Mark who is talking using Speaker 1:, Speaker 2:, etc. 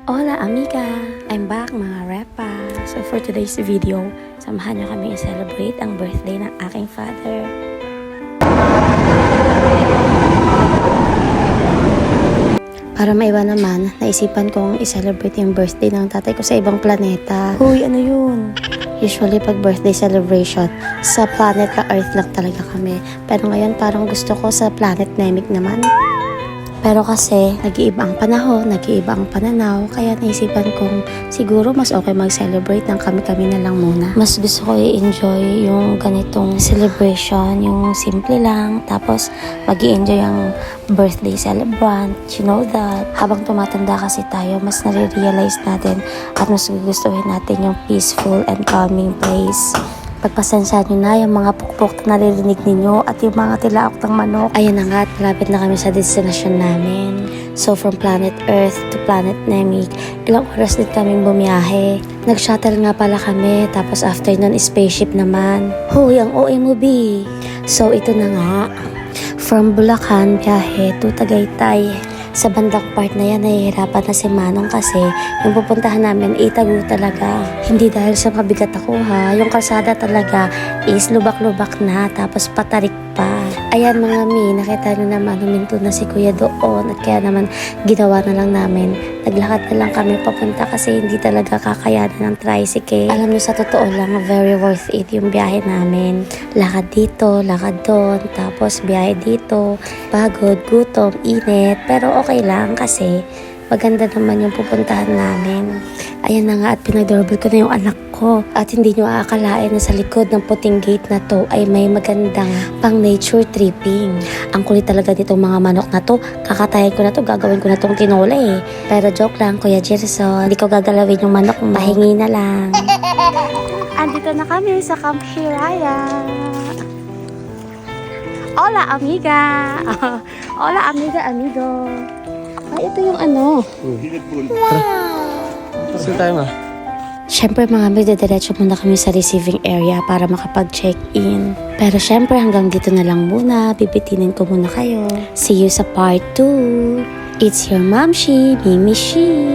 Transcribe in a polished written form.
Speaker 1: Hola amiga! I'm back mga repa! So for today's video, samahan niyo kami i-celebrate ang birthday ng aking father. Para maiba naman, naisipan kong i-celebrate yung birthday ng tatay ko sa ibang planeta. Huy, ano yun? Usually pag birthday celebration, sa planet na Earth lang talaga kami. Pero ngayon parang gusto ko sa planet Namek naman. Pero kasi, nag-iiba ang panahon, nag-iiba ang pananaw, kaya naisipan kong siguro mas okay mag-celebrate ng kami-kami na lang muna. Mas gusto ko i-enjoy yung ganitong celebration, yung simple lang, tapos mag-i-enjoy ang birthday celebrant, you know that. Habang tumatanda kasi tayo, mas nare-realize natin at mas gugustuhin natin yung peaceful and calming place. Pagpasensya nyo na yung mga pukpok na naririnig ninyo at yung mga tilaok ng manok. Ayan na nga at malapit na kami sa destination namin. So from planet Earth to planet Namek, ilang oras din kaming bumiyahe. Nag-shuttle nga pala kami, tapos after nun spaceship naman. Huy, ang OA mo B! So ito na nga, from Bulacan biyahe to Tagaytay. Sa bandang part na yan, nahihirapan na si Manong kasi yung pupuntahan namin, itago talaga. Hindi dahil sa mabigat ako ha, yung kalsada talaga is lubak-lubak na, tapos patarik pa. Ayan mga mi, nakita nyo naman, huminto na si kuya doon at kaya naman ginawa na lang namin. Naglakad na lang kami papunta kasi hindi talaga kakayanan ng tricycle. Alam nyo, sa totoo lang, very worth it yung biyahe namin. Lakad dito, lakad doon, tapos biyahe dito, pagod, gutom, init, pero okay lang kasi maganda naman yung pupuntahan namin. Ayan na nga at pinag-doorbell ko na yung anak ko. At hindi nyo aakalain na sa likod ng puting gate na to ay may magandang pang nature tripping. Ang kulit talaga nitong mga manok na to. Kakatayin ko na to, gagawin ko na tong tinola eh. Pero joke lang, Kuya Jerson. Hindi ko gagalawin yung manok mo. Pahingi na lang. Andito na kami sa Camp Hiraya. Hola amiga! Hola amiga, amigo! Ay, ito yung ano.
Speaker 2: Wow! Saan tayo ma?
Speaker 1: Siyempre mga may diretso muna kami sa receiving area para makapag-check-in. Pero siyempre hanggang dito na lang muna. Bibitinin ko muna kayo. See you sa part 2. It's your Momshi, Mimi Shi.